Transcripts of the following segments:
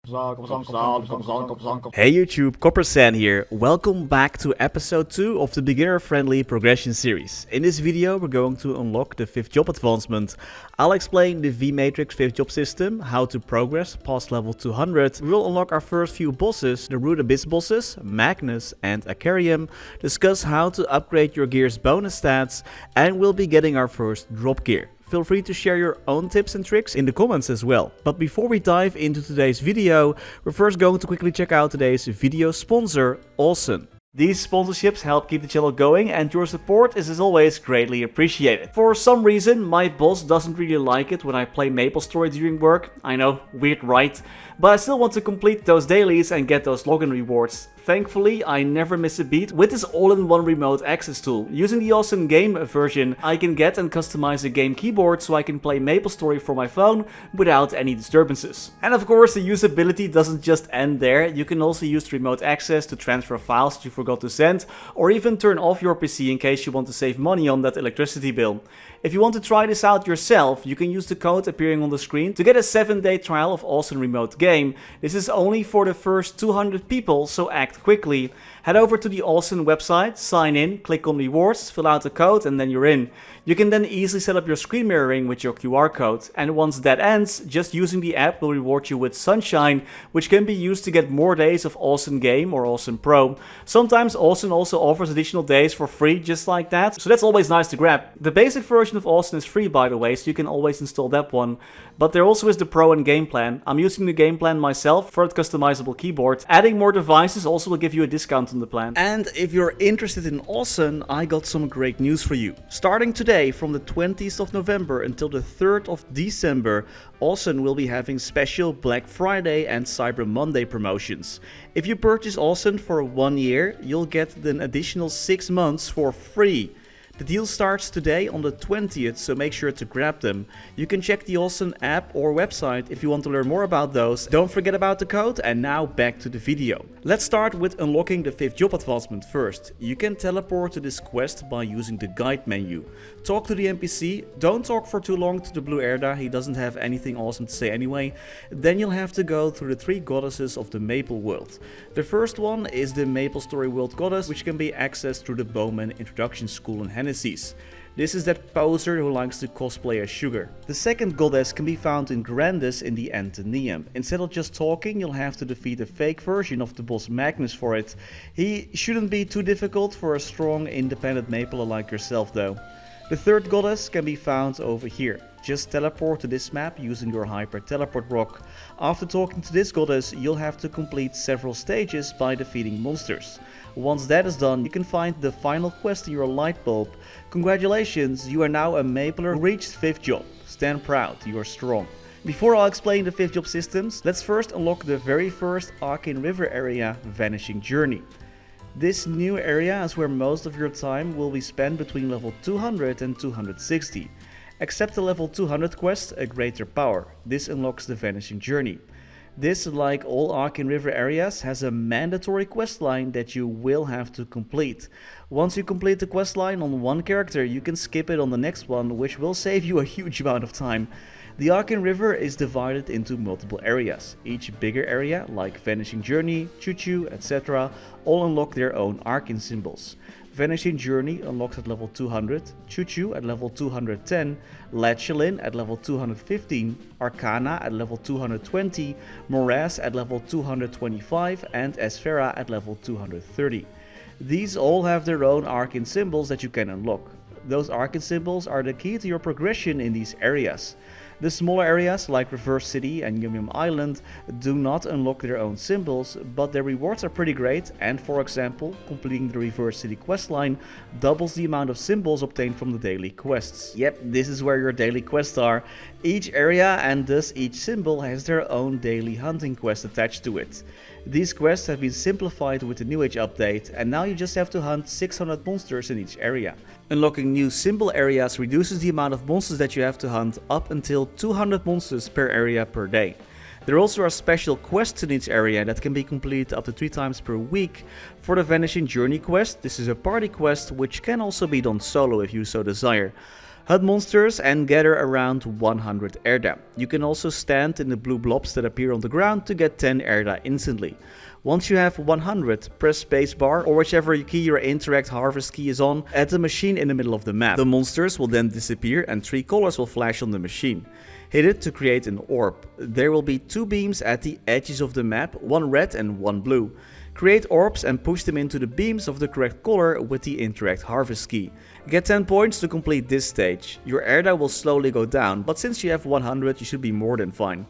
Hey YouTube, Coppersan here. Welcome back to episode 2 of the beginner-friendly progression series. In this video we're going to unlock the 5th job advancement. I'll explain the V-Matrix 5th job system, how to progress past level 200. We will unlock our first few bosses, the Root Abyss bosses, Magnus and Acarium, discuss how to upgrade your gear's bonus stats, and we'll be getting our first drop gear. Feel free to share your own tips and tricks in the comments as well. But before we dive into today's video, we're first going to quickly check out today's video sponsor, Awesome. These sponsorships help keep the channel going, and your support is as always greatly appreciated. For some reason, my boss doesn't really like it when I play MapleStory during work. I know, weird right? But I still want to complete those dailies and get those login rewards. Thankfully, I never miss a beat with this all-in-one remote access tool. Using the Awesome Game version, I can get and customize a game keyboard so I can play MapleStory from my phone without any disturbances. And of course, the usability doesn't just end there. You can also use remote access to transfer files that you forgot to send, or even turn off your PC in case you want to save money on that electricity bill. If you want to try this out yourself, you can use the code appearing on the screen to get a 7-day trial of Awesome Remote Game. This is only for the first 200 people, so act quickly. Head over to the Awesome website, sign in, click on rewards, fill out the code, and then you're in. You can then easily set up your screen mirroring with your QR code, and once that ends, just using the app will reward you with Sunshine, which can be used to get more days of Awesome Game or Awesome Pro. Sometimes Awesome also offers additional days for free just like that, so that's always nice to grab. The basic version of Awesome is free, by the way, so you can always install that one. But there also is the Pro and Game Plan. I'm using the Game Plan myself for that customizable keyboard. Adding more devices also will give you a discount on the plan. And if you're interested in Awesome, I got some great news for you. Starting today, from the 20th of November until the 3rd of December, Awesome will be having special Black Friday and Cyber Monday promotions. If you purchase Awesome for 1 year, you'll get an additional 6 months for free. The deal starts today on the 20th, so make sure to grab them. You can check the Awesome app or website if you want to learn more about those. Don't forget about the code, and now back to the video. Let's start with unlocking the 5th job advancement first. You can teleport to this quest by using the guide menu. Talk to the NPC, don't talk for too long to the blue Erda, he doesn't have anything awesome to say anyway. Then you'll have to go through the 3 goddesses of the Maple world. The first one is the MapleStory World Goddess, which can be accessed through the Bowman Introduction School in Hennessy. This is that poser who likes to cosplay as Sugar. The second goddess can be found in Grandis in the Anteneum. Instead of just talking, you'll have to defeat a fake version of the boss Magnus for it. He shouldn't be too difficult for a strong, independent Mapler like yourself though. The third goddess can be found over here. Just teleport to this map using your Hyper Teleport Rock. After talking to this goddess, you'll have to complete several stages by defeating monsters. Once that is done, you can find the final quest in your light bulb. Congratulations, you are now a Mapler who reached 5th job. Stand proud, you are strong. Before I'll explain the 5th job systems, let's first unlock the very first Arcane River area, Vanishing Journey. This new area is where most of your time will be spent between level 200 and 260. Accept the level 200 quest, A Greater Power. This unlocks the Vanishing Journey. This, like all Arcane River areas, has a mandatory questline that you will have to complete. Once you complete the questline on one character, you can skip it on the next one, which will save you a huge amount of time. The Arcane River is divided into multiple areas. Each bigger area, like Vanishing Journey, Choo Choo, etc., all unlock their own Arcane symbols. Vanishing Journey unlocks at level 200, Choo Choo at level 210, Latchelin at level 215, Arcana at level 220, Morass at level 225, and Esfera at level 230. These all have their own Arcane symbols that you can unlock. Those Arcane symbols are the key to your progression in these areas. The smaller areas like Reverse City and Yum Yum Island do not unlock their own symbols, but their rewards are pretty great, and for example, completing the Reverse City questline doubles the amount of symbols obtained from the daily quests. Yep, this is where your daily quests are. Each area and thus each symbol has their own daily hunting quest attached to it. These quests have been simplified with the New Age update, and now you just have to hunt 600 monsters in each area. Unlocking new symbol areas reduces the amount of monsters that you have to hunt up until 200 monsters per area per day. There also are special quests in each area that can be completed up to 3 times per week. For the Vanishing Journey quest, this is a party quest which can also be done solo if you so desire. Hunt monsters and gather around 100 Erda. You can also stand in the blue blobs that appear on the ground to get 10 Erda instantly. Once you have 100, press spacebar or whichever key your interact harvest key is on at the machine in the middle of the map. The monsters will then disappear and 3 colors will flash on the machine. Hit it to create an orb. There will be 2 beams at the edges of the map, one red and one blue. Create orbs and push them into the beams of the correct color with the interact harvest key. Get 10 points to complete this stage. Your Erda will slowly go down, but since you have 100 you should be more than fine.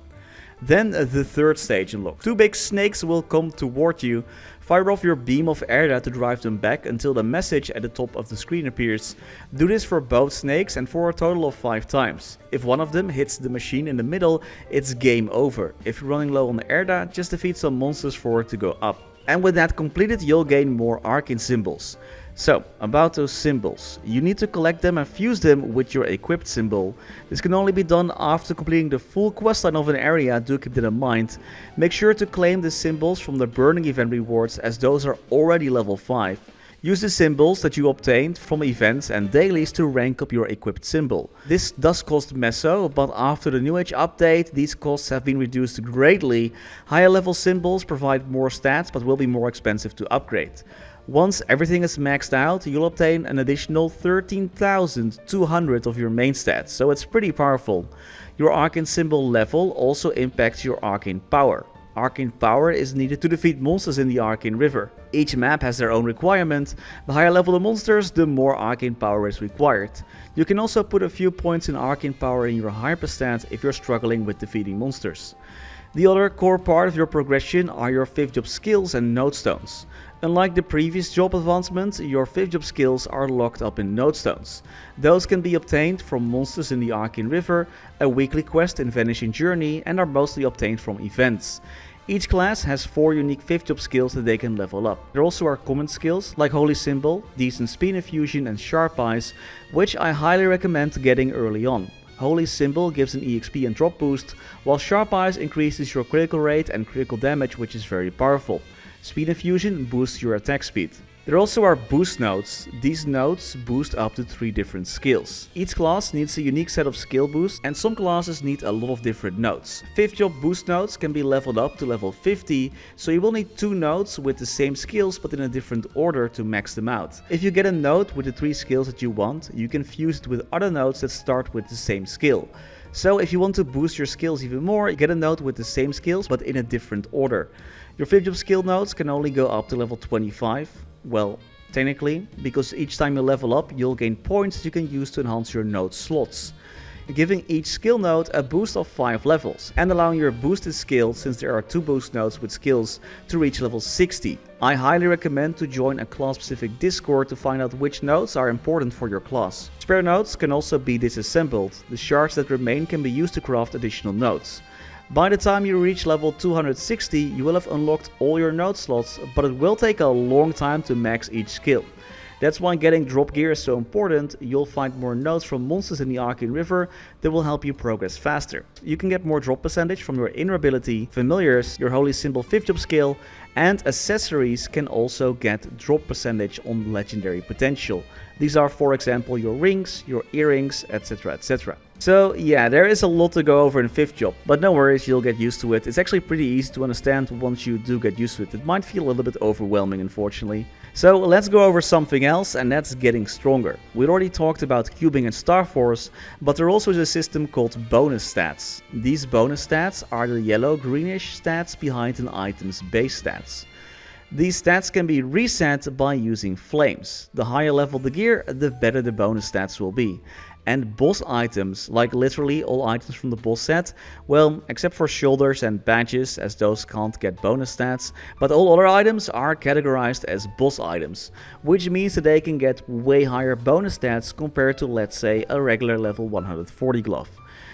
Then the third stage unlocked. 2 big snakes will come toward you. Fire off your beam of Erda to drive them back until the message at the top of the screen appears. Do this for both snakes and for a total of 5 times. If one of them hits the machine in the middle, it's game over. If you're running low on Erda, just defeat some monsters for it to go up. And with that completed, you'll gain more Arcane symbols. So, about those symbols. You need to collect them and fuse them with your equipped symbol. This can only be done after completing the full questline of an area, do keep that in mind. Make sure to claim the symbols from the burning event rewards as those are already level 5. Use the symbols that you obtained from events and dailies to rank up your equipped symbol. This does cost meso, but after the New Age update, these costs have been reduced greatly. Higher level symbols provide more stats but will be more expensive to upgrade. Once everything is maxed out, you'll obtain an additional 13,200 of your main stats, so it's pretty powerful. Your Arcane symbol level also impacts your Arcane power. Arcane power is needed to defeat monsters in the Arcane River. Each map has their own requirement. The higher level the monsters, the more Arcane power is required. You can also put a few points in Arcane power in your hyperstat if you're struggling with defeating monsters. The other core part of your progression are your 5th job skills and node stones. Unlike the previous job advancement, your 5th job skills are locked up in node stones. Those can be obtained from monsters in the Arcane River, a weekly quest in Vanishing Journey, and are mostly obtained from events. Each class has 4 unique 5th job skills that they can level up. There also are common skills like Holy Symbol, Decent Speed Infusion and Sharp Eyes, which I highly recommend getting early on. Holy Symbol gives an EXP and drop boost, while Sharp Eyes increases your critical rate and critical damage, which is very powerful. Speed Infusion boosts your attack speed. There also are boost nodes. These nodes boost up to 3 different skills. Each class needs a unique set of skill boosts and some classes need a lot of different nodes. 5th job boost nodes can be leveled up to level 50, so you will need 2 nodes with the same skills but in a different order to max them out. If you get a node with the 3 skills that you want, you can fuse it with other nodes that start with the same skill. So if you want to boost your skills even more, get a node with the same skills but in a different order. Your 5th job skill nodes can only go up to level 25. Well, technically, because each time you level up, you'll gain points you can use to enhance your node slots, giving each skill node a boost of 5 levels, and allowing your boosted skill, since there are 2 boost nodes with skills, to reach level 60. I highly recommend to join a class-specific Discord to find out which nodes are important for your class. Spare nodes can also be disassembled. The shards that remain can be used to craft additional nodes. By the time you reach level 260, you will have unlocked all your node slots, but it will take a long time to max each skill. That's why getting drop gear is so important. You'll find more nodes from monsters in the Arcane River that will help you progress faster. You can get more drop percentage from your inner ability, familiars, your Holy Symbol 5th job skill, and accessories can also get drop percentage on legendary potential. These are, for example, your rings, your earrings, etc, etc. So yeah, there is a lot to go over in 5th job, but no worries, you'll get used to it. It's actually pretty easy to understand once you do get used to it. It might feel a little bit overwhelming, unfortunately. So let's go over something else, and that's getting stronger. We already talked about cubing and Star Force, but there also is a system called bonus stats. These bonus stats are the yellow-greenish stats behind an item's base stats. These stats can be reset by using flames. The higher level the gear, the better the bonus stats will be. And boss items, like literally all items from the boss set, well, except for shoulders and badges, as those can't get bonus stats, but all other items are categorized as boss items, which means that they can get way higher bonus stats compared to, let's say, a regular level 140 glove.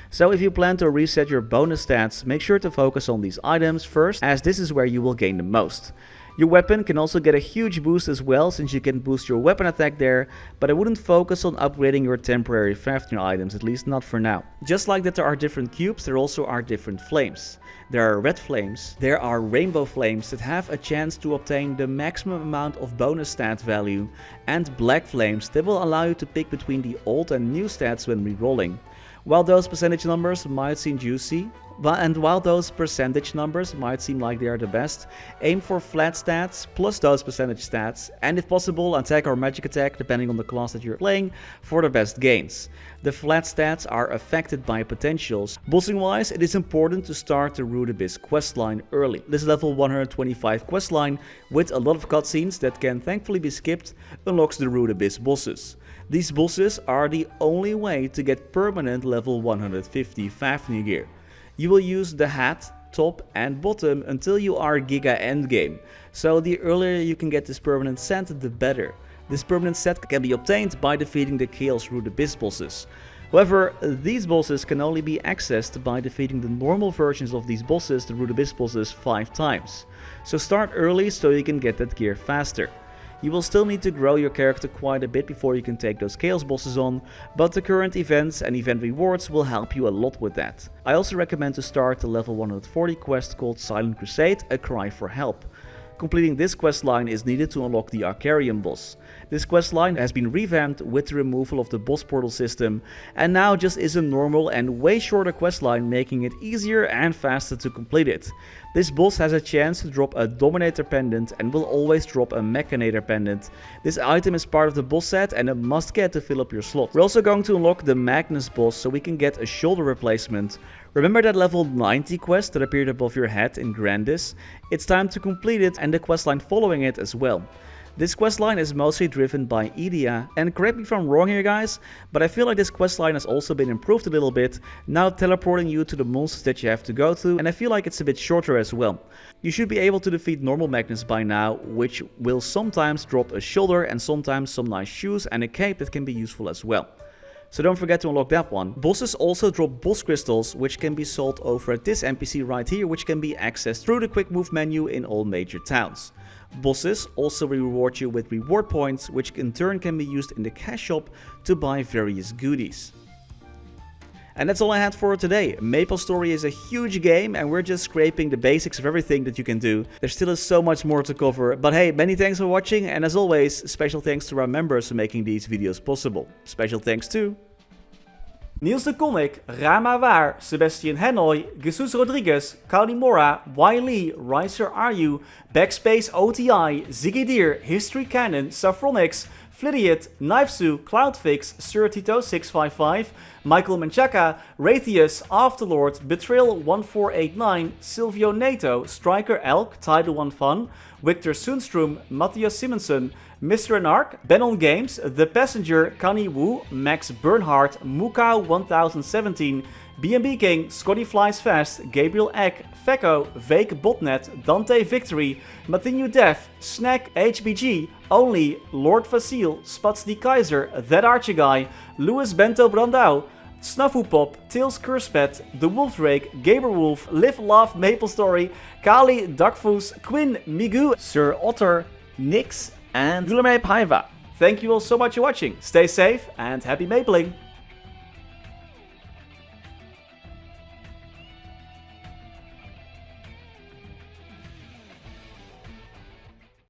So if you plan to reset your bonus stats, make sure to focus on these items first, as this is where you will gain the most. Your weapon can also get a huge boost as well, since you can boost your weapon attack there, but I wouldn't focus on upgrading your temporary Fafnir items, at least not for now. Just like that there are different cubes, there also are different flames. There are red flames, there are rainbow flames that have a chance to obtain the maximum amount of bonus stat value, and black flames that will allow you to pick between the old and new stats when rerolling. While those percentage numbers might seem juicy, and while those percentage numbers might seem like they are the best, aim for flat stats plus those percentage stats, and if possible attack or magic attack depending on the class that you're playing for the best gains. The flat stats are affected by potentials. Bossing wise, it is important to start the Root Abyss questline early. This level 125 questline with a lot of cutscenes that can thankfully be skipped unlocks the Root Abyss bosses. These bosses are the only way to get permanent level 150 Fafnir gear. You will use the hat, top and bottom until you are Giga Endgame, so the earlier you can get this permanent set, the better. This permanent set can be obtained by defeating the Chaos Root Abyss bosses. However, these bosses can only be accessed by defeating the normal versions of these bosses, the Root Abyss bosses, 5 times. So start early so you can get that gear faster. You will still need to grow your character quite a bit before you can take those Chaos bosses on, but the current events and event rewards will help you a lot with that. I also recommend to start the level 140 quest called Silent Crusade, A Cry for Help. Completing this questline is needed to unlock the Arcarium boss. This questline has been revamped with the removal of the boss portal system, and now just is a normal and way shorter questline, making it easier and faster to complete it. This boss has a chance to drop a Dominator pendant and will always drop a Mechanator pendant. This item is part of the boss set and a must get to fill up your slot. We're also going to unlock the Magnus boss so we can get a shoulder replacement. Remember that level 90 quest that appeared above your head in Grandis? It's time to complete it and the questline following it as well. This questline is mostly driven by Idia, and correct me if I'm wrong here guys, but I feel like this questline has also been improved a little bit, now teleporting you to the monsters that you have to go through, and I feel like it's a bit shorter as well. You should be able to defeat normal Magnus by now, which will sometimes drop a shoulder and sometimes some nice shoes and a cape that can be useful as well. So don't forget to unlock that one. Bosses also drop boss crystals, which can be sold over at this NPC right here, which can be accessed through the quick move menu in all major towns. Bosses also reward you with reward points, which in turn can be used in the cash shop to buy various goodies. And that's all I had for today. MapleStory is a huge game and we're just scraping the basics of everything that you can do. There still is so much more to cover, but hey, many thanks for watching, and as always, special thanks to our members for making these videos possible. Special thanks to Niels de Coninck, Raar maar waar, Sebastian Hanoy, Jesus Rodriguez, Kalimora, Wiley, Riser Are BackSpaceOTI, Ziggydeer, Historycanon, Saffronyx, Flidiot, Knifesu, Cloudfix, Surtito655, Michael Menchaca, Rathius, Afterlord, Betrayal1489, Silvio Nato, Striker Elk, Tidal 1 Fun, Victor Sundstrom, Mathias Simonsson, Mr. Anark, Benon Games, The Passenger, Kani Wu, Max Bernhardt, Mukau 1017, BNB King, Scotty Flies Fast, Gabriel Eck, Fecko, Vake Botnet, Dante Victory, Mathinu Def, Snack HBG, Only, Lord Vasil, Spats the Kaiser, That Archie Guy, Louis Bento Brandau, Snafu Pop, Tails Curspet, The Wolfdrake, Gaber Wolf, Live Love MapleStory, Kali, Duckfoos, Quinn, Migu, Sir Otter, Nix, and Gulamay Paiva. Thank you all so much for watching. Stay safe and happy mapling!